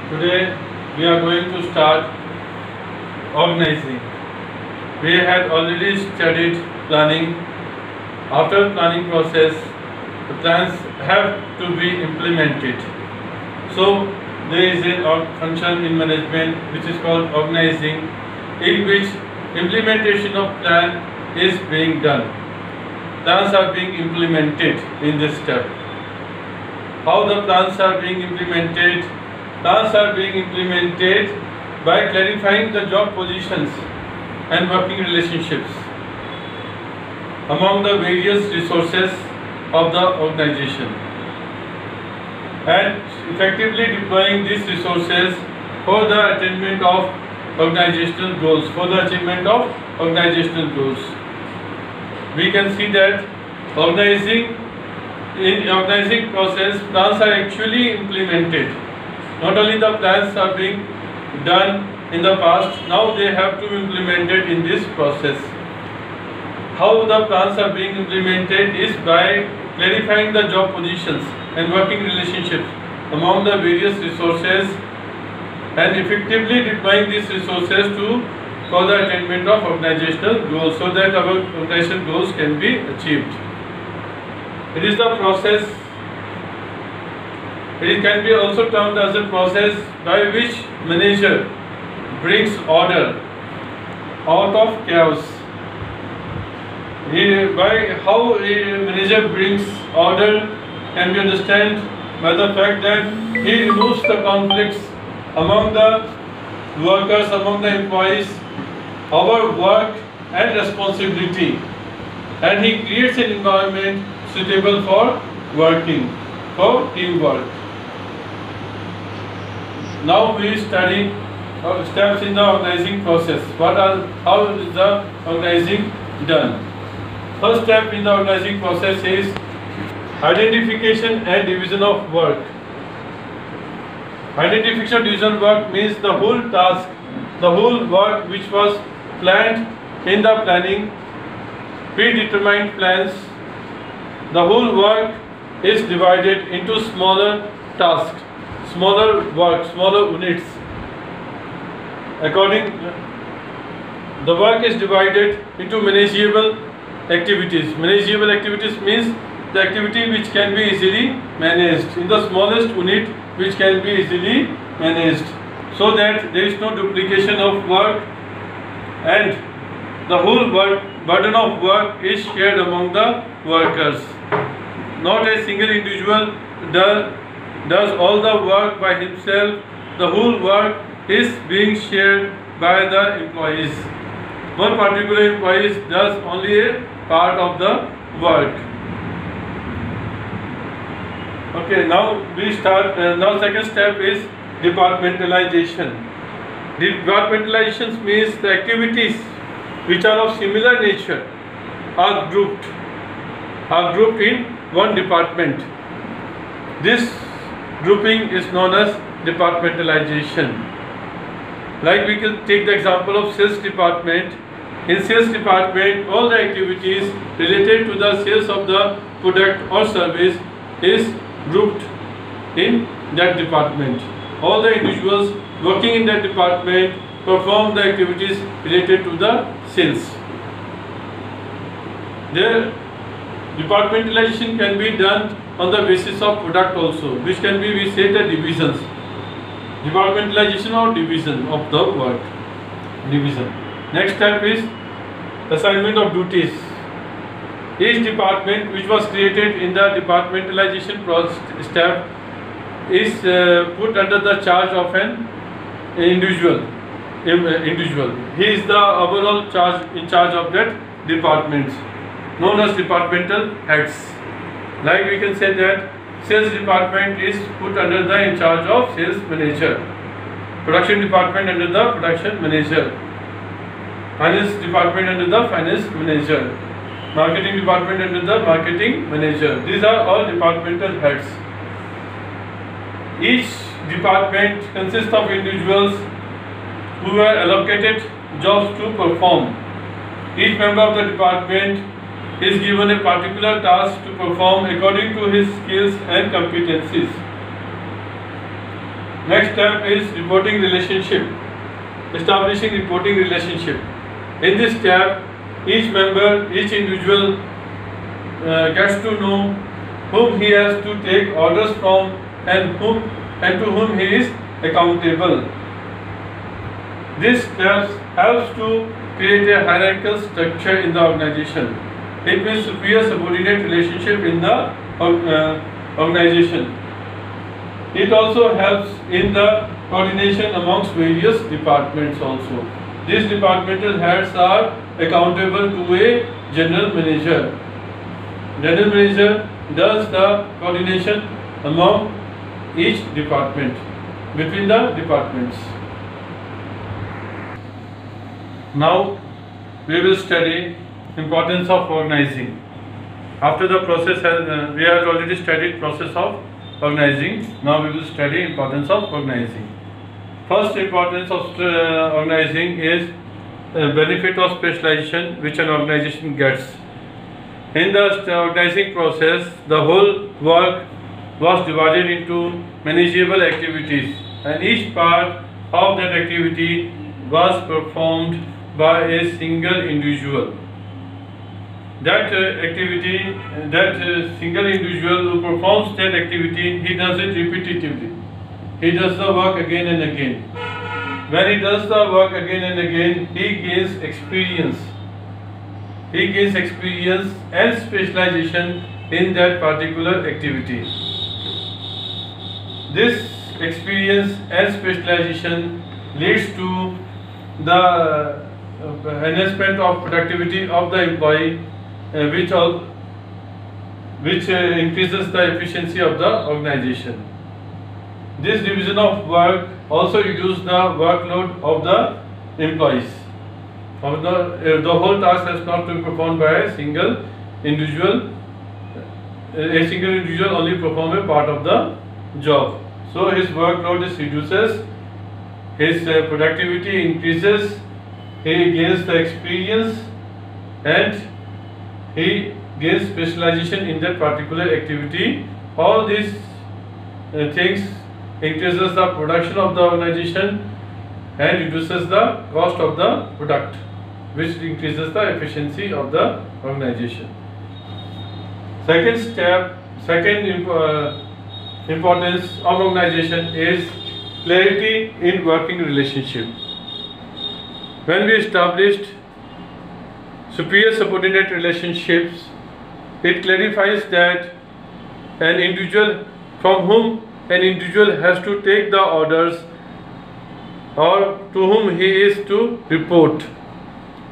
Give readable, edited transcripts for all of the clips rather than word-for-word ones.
Today we are going to start organizing. We had already studied planning. After planning process, the plans have to be implemented. So there is a function in management which is called organizing, in which implementation of plan is being done. Plans are being implemented in this step. How the plans are being implemented? Plans are being implemented by clarifying the job positions and working relationships among the various resources of the organization and effectively deploying these resources for the attainment of organizational goals. We can see that in organizing process, plans are actually implemented. Not only the plans are being done in the past, now they have to be implemented in this process. How the plans are being implemented is by clarifying the job positions and working relationships among the various resources and effectively deploying these resources for the attainment of organizational goals, so that our organizational goals can be achieved. It is the process. It can be also termed as a process by which manager brings order out of chaos. By how a manager brings order can be understood by the fact that he removes the conflicts among the workers, among the employees, our work and responsibility, and he creates an environment suitable for working, for teamwork. Now we study steps in the organizing process. How is the organizing done? First step in the organizing process is identification and division of work. Identification and division of work means the whole task, the whole work which was planned in the planning, predetermined plans. The whole work is divided into smaller tasks, smaller work, smaller units. The work is divided into manageable activities. Manageable activities means the activity which can be easily managed in the smallest unit, which can be easily managed, so that there is no duplication of work and the whole burden of work is shared among the workers. Not a single individual does all the work by himself. The whole work is being shared by the employees. One particular employee does only a part of the work. Okay, now we start. Now second step is departmentalization. Departmentalization means the activities which are of similar nature are grouped in one department. This grouping is known as departmentalization. Like we can take the example of sales department. In sales department, all the activities related to the sales of the product or service is grouped in that department. All the individuals working in that department perform the activities related to the sales. Their departmentalization can be done on the basis of product also, which can be, we say, the divisions. Departmentalization or division of the work. Division. Next step is assignment of duties. Each department which was created in the departmentalization step is put under the charge of an individual. He is the overall in charge of that department, known as departmental heads. Like we can say that sales department is put under the in charge of sales manager, production department under the production manager, finance department under the finance manager, marketing department under the marketing manager. These are all departmental heads. Each department consists of individuals who are allocated jobs to perform. Each member of the department is given a particular task to perform according to his skills and competencies. Next step is reporting relationship. Establishing reporting relationship. In this step, each member, each individual gets to know whom he has to take orders from and to whom he is accountable. This step helps to create a hierarchical structure in the organization. It means superior subordinate relationship in the organization. It also helps in the coordination amongst various departments also. These departmental heads are accountable to a general manager. General manager does the coordination among each department, between the departments. Now we will study importance of organizing. After the process we have already studied process of organizing. Now we will study importance of organizing. First importance of organizing is benefit of specialization which an organization gets. In the organizing process, the whole work was divided into manageable activities, and each part of that activity was performed by a single individual. That single individual who performs that activity, he does it repetitively. He does the work again and again. When he does the work again and again, he gains experience. He gains experience and specialization in that particular activity. This experience and specialization leads to the enhancement of productivity of the employee, which increases the efficiency of the organization. This division of work also reduces the workload of the employees. The whole task has not to be performed by a single individual. A single individual only perform a part of the job. So his workload is reduces, his productivity increases, he gains the experience, and he gains specialization in that particular activity. All these things increases the production of the organization and reduces the cost of the product, which increases the efficiency of the organization. Second importance of organization is clarity in working relationship. When we established superior subordinate relationships, it clarifies that an individual from whom an individual has to take the orders or to whom he is to report,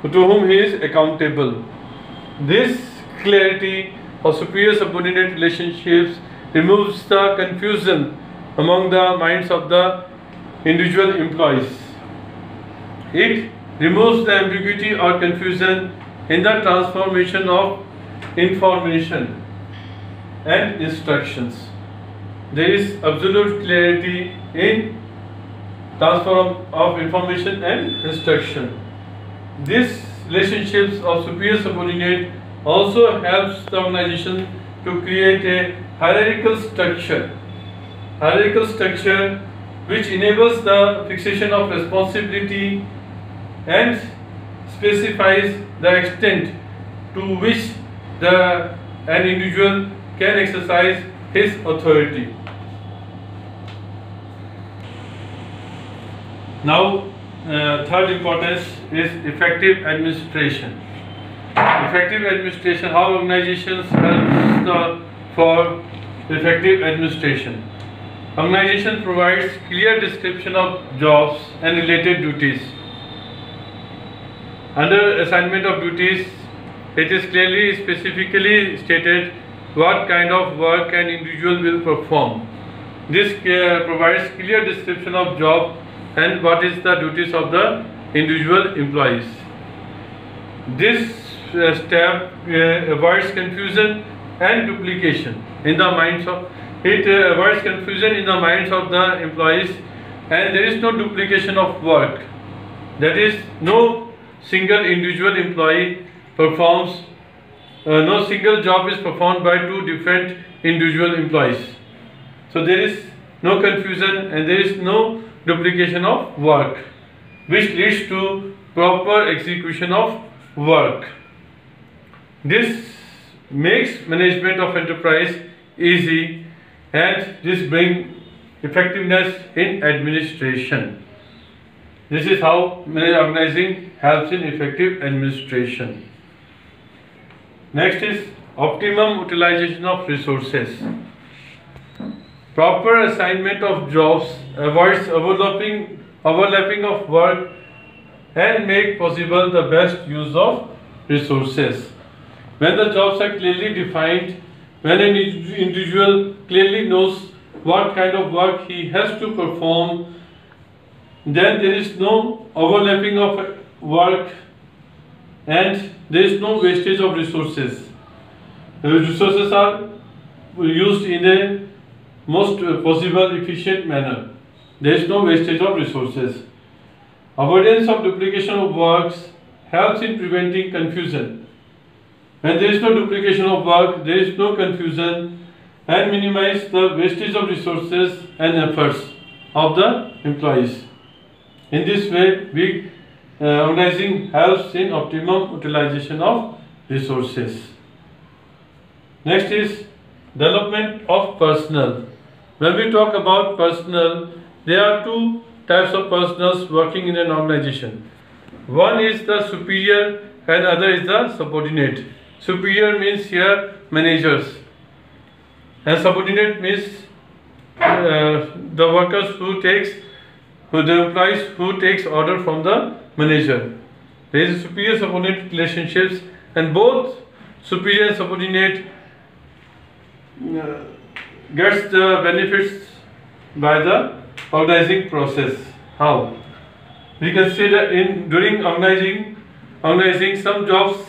to whom he is accountable. This clarity of superior subordinate relationships removes the confusion among the minds of the individual employees. It removes the ambiguity or confusion in the transformation of information and instructions. There is absolute clarity in transfer of information and instruction. These relationships of superior subordinate also helps the organization to create a hierarchical structure which enables the fixation of responsibility and specifies the extent to which an individual can exercise his authority. Now, third importance is effective administration. Effective administration, how organizations help for effective administration. Organization provides clear description of jobs and related duties. Under assignment of duties, it is clearly specifically stated what kind of work an individual will perform. This provides clear description of job and what is the duties of the individual employees. This step avoids confusion and duplication in the minds of avoids confusion in the minds of the employees, and there is no duplication of work. That is, no single individual employee performs, no single job is performed by two different individual employees. So there is no confusion, and there is no duplication of work, which leads to proper execution of work. This makes management of enterprise easy, and this brings effectiveness in administration. This is how organizing helps in effective administration. Next is optimum utilization of resources. Proper assignment of jobs avoids overlapping of work and make possible the best use of resources. When the jobs are clearly defined, when an individual clearly knows what kind of work he has to perform, then there is no overlapping of work and there is no wastage of resources. The resources are used in a most possible efficient manner. There is no wastage of resources. Avoidance of duplication of works helps in preventing confusion. When there is no duplication of work, there is no confusion, and minimize the wastage of resources and efforts of the employees. In this way, organizing helps in optimum utilization of resources. Next is development of personnel. When we talk about personnel, there are two types of personnel working in an organization. One is the superior and other is the subordinate. Superior means here managers, and subordinate means the workers the employees who takes order from the manager. There is superior subordinate relationships, and both superior and subordinate gets the benefits by the organizing process. How? We can say that during organizing some jobs,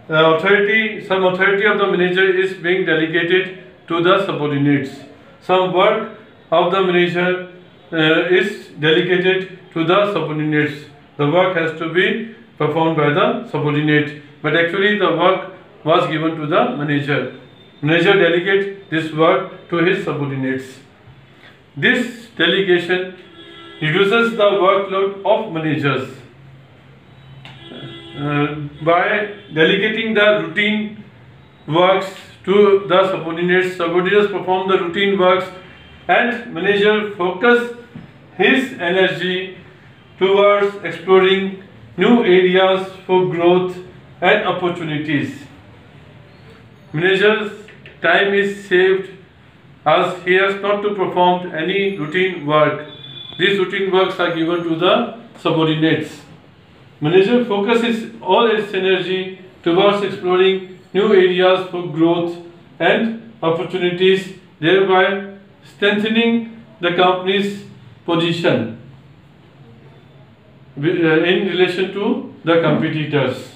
some authority of the manager is being delegated to the subordinates. Some work of the manager is delegated to the subordinates. The work has to be performed by the subordinate, but actually the work was given to the manager. Manager delegates this work to his subordinates. This delegation reduces the workload of managers. By delegating the routine works to the subordinates, subordinates perform the routine works, and manager focus his energy towards exploring new areas for growth and opportunities. Manager's time is saved as he has not to perform any routine work. These routine works are given to the subordinates. Manager focuses all its energy towards exploring new areas for growth and opportunities, thereby strengthening the company's position in relation to the competitors.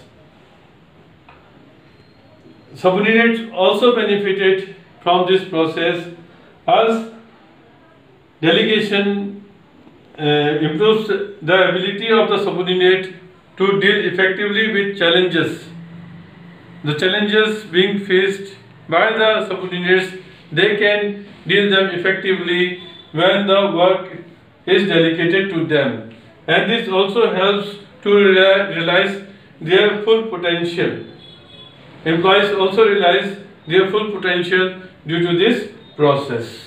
Subordinates also benefited from this process as delegation improves the ability of the subordinate to deal effectively with challenges. The challenges being faced by the subordinates, they can deal them effectively when the work is delegated to them, and this also helps to realize their full potential. Employees also realize their full potential due to this process.